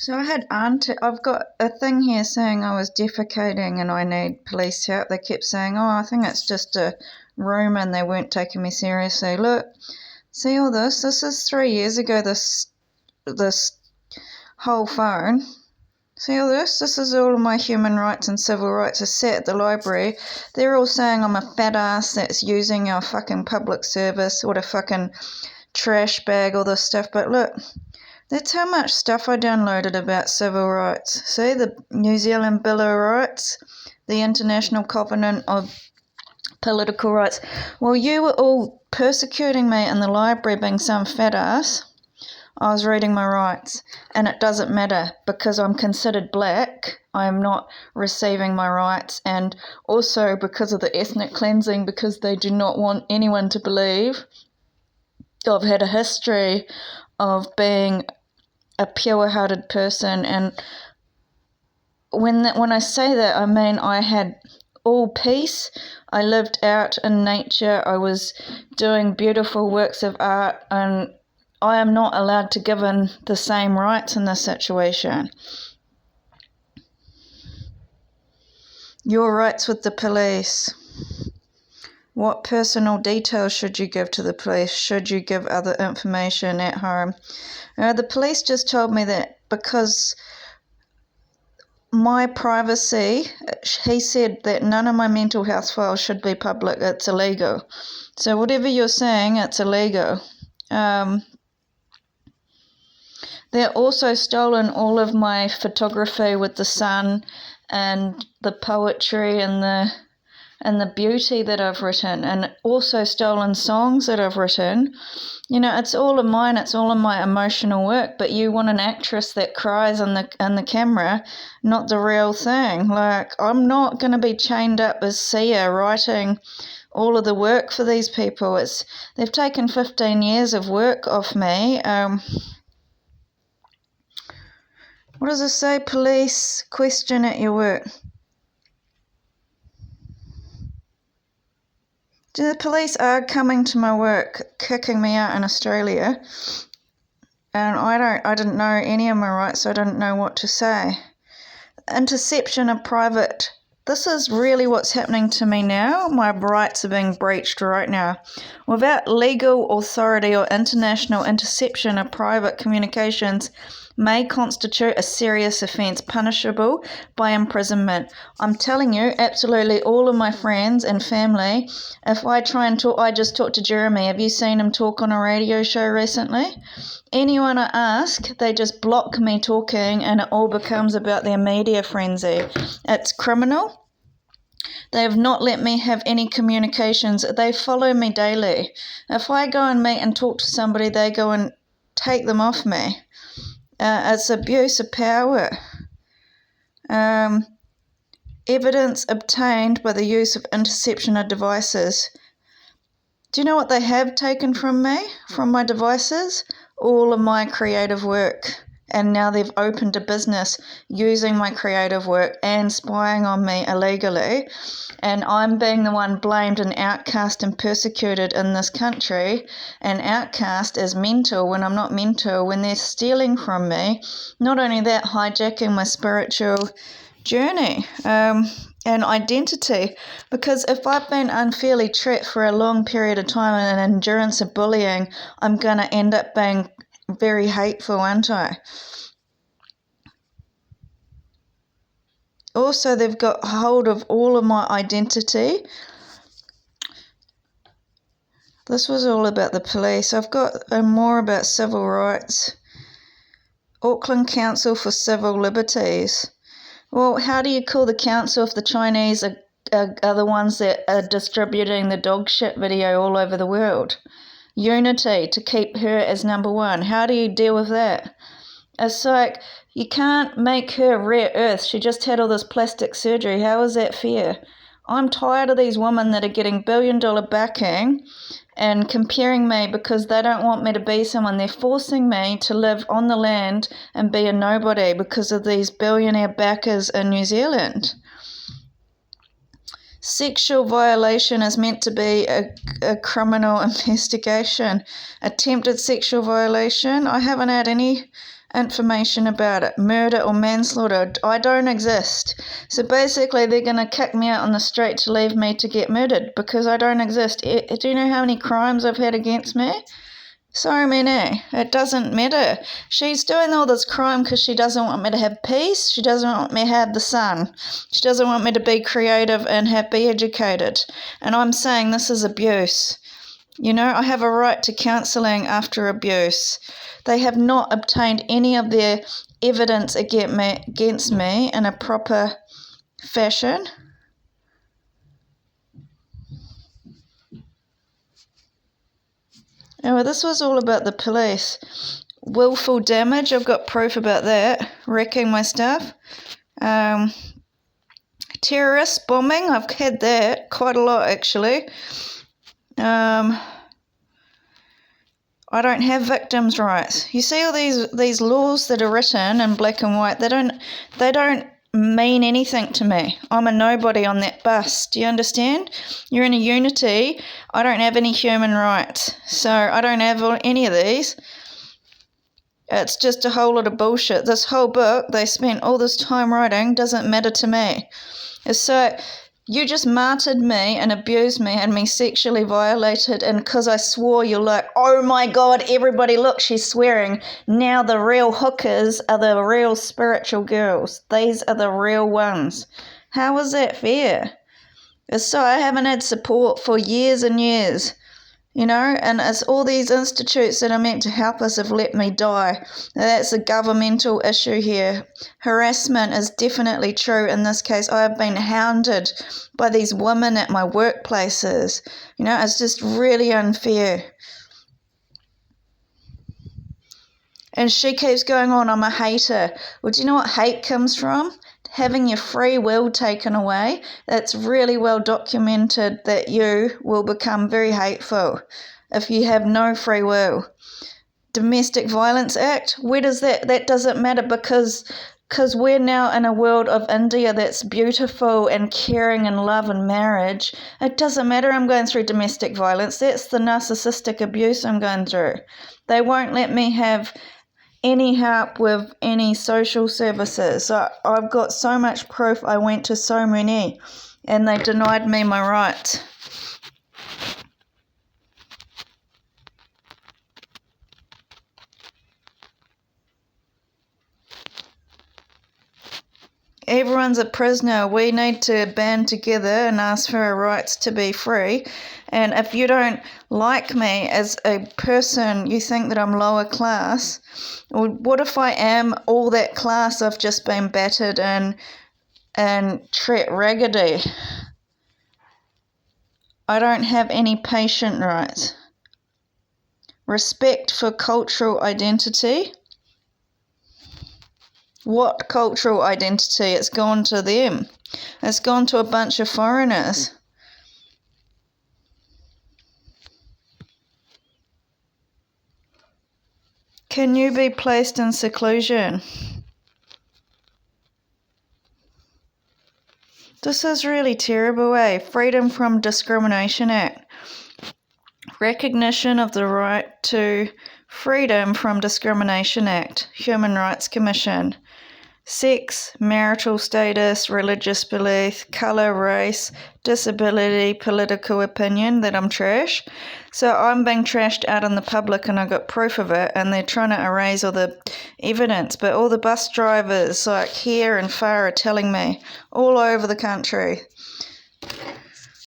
So I've got a thing here saying I was defecating and I need police help. They kept saying, oh, I think it's just a rumour, and they weren't taking me seriously. Look, see all this? This is 3 years ago, this whole phone. See all this? This is all of my human rights and civil rights. I sat at the library. They're all saying I'm a fat ass that's using our fucking public service. What a fucking trash bag, all this stuff. But look, that's how much stuff I downloaded about civil rights. See, the New Zealand Bill of Rights, the International Covenant of Political Rights. Well, you were all persecuting me in the library being some fat ass. I was reading my rights, and it doesn't matter because I'm considered black. I am not receiving my rights, and also because of the ethnic cleansing, because they do not want anyone to believe I've had a history of being a pure-hearted person. And when I say that, I mean I had all peace. I lived out in nature. I was doing beautiful works of art, and I am not allowed to give in the same rights in this situation. Your rights with the police. What personal details should you give to the police? Should you give other information at home? The police just told me that because my privacy, he said that none of my mental health files should be public. It's illegal. So whatever you're saying, it's illegal. They're also stolen all of my photography with the sun and the poetry and the beauty that I've written, and also stolen songs that I've written. You know, it's all of mine, it's all of my emotional work, but you want an actress that cries on the camera, not the real thing. Like, I'm not going to be chained up as Sia writing all of the work for these people. They've taken 15 years of work off me. What does it say? Police question at your work. The police are coming to my work, kicking me out in Australia, and I didn't know any of my rights, so I didn't know what to say. Interception of private. This is really what's happening to me now. My rights are being breached right now. Without legal authority or international interception of private communications may constitute a serious offence punishable by imprisonment. I'm telling you, absolutely all of my friends and family, if I try and talk, I just talked to Jeremy. Have you seen him talk on a radio show recently? Anyone I ask, they just block me talking, and it all becomes about their media frenzy. It's criminal. They have not let me have any communications. They follow me daily. If I go and meet and talk to somebody, they go and take them off me. It's abuse of power. Evidence obtained by the use of interception of devices. Do you know what they have taken from me, from my devices? All of my creative work. And now they've opened a business using my creative work and spying on me illegally. And I'm being the one blamed and outcast and persecuted in this country, and outcast as mental when I'm not mental, when they're stealing from me. Not only that, hijacking my spiritual journey and identity. Because if I've been unfairly trapped for a long period of time in an endurance of bullying, I'm going to end up being very hateful, aren't I? Also, they've got hold of all of my identity. This was all about the police. I've got more about civil rights. Auckland Council for Civil Liberties. Well, how do you call the council if the Chinese are the ones that are distributing the dog shit video all over the world? Unity, to keep her as number one. How do you deal with that? It's like, you can't make her rare earth. She just had all this plastic surgery. How is that fair? I'm tired of these women that are getting billion-dollar backing and comparing me because they don't want me to be someone. They're forcing me to live on the land and be a nobody because of these billionaire backers in New Zealand. Sexual violation is meant to be a criminal investigation. Attempted sexual violation, I haven't had any information about it. Murder or manslaughter. I don't exist. So basically they're going to kick me out on the street to leave me to get murdered because I don't exist. Do you know how many crimes I've had against me? So many. It doesn't matter. She's doing all this crime because she doesn't want me to have peace. She doesn't want me to have the sun. She doesn't want me to be creative and be educated. And I'm saying this is abuse. You know, I have a right to counselling after abuse. They have not obtained any of their evidence against me in a proper fashion. Anyway, this was all about the police. Willful damage, I've got proof about that. Wrecking my stuff. Terrorist bombing, I've had that quite a lot actually. I don't have victims' rights. You see all these laws that are written in black and white, they don't mean anything to me. I'm a nobody on that bus. Do you understand? You're in a unity. I don't have any human rights. So I don't have any of these. It's just a whole lot of bullshit. This whole book they spent all this time writing doesn't matter to me. So you just martyred me and abused me and me sexually violated, and because I swore, you're like, oh my God, everybody look, she's swearing. Now the real hookers are the real spiritual girls. These are the real ones. How is that fair? So I haven't had support for years and years. You know, and it's all these institutes that are meant to help us have let me die. That's a governmental issue here. Harassment is definitely true in this case. I have been hounded by these women at my workplaces. You know, it's just really unfair. And she keeps going on, I'm a hater. Well, do you know what hate comes from? Having your free will taken away. That's really well documented that you will become very hateful if you have no free will. Domestic Violence Act, where does that doesn't matter because we're now in a world of India that's beautiful and caring and love and marriage. It doesn't matter I'm going through domestic violence. That's the narcissistic abuse I'm going through. They won't let me have any help with any social services. So I've got so much proof. I went to so many and they denied me my rights. Everyone's a prisoner. We need to band together and ask for our rights to be free. And if you don't like me as a person, you think that I'm lower class. Well, what if I am all that class? I've just been battered and treated raggedy. I don't have any patient rights. Respect for cultural identity. What cultural identity? It's gone to them. It's gone to a bunch of foreigners. Can you be placed in seclusion? This is really terrible, eh? Freedom from Discrimination Act. Recognition of the right to Freedom from Discrimination Act. Human Rights Commission. Sex, marital status, religious belief, colour, race, disability, political opinion, that I'm trash. So I'm being trashed out in the public and I got proof of it, and they're trying to erase all the evidence. But all the bus drivers, like here and far, are telling me all over the country.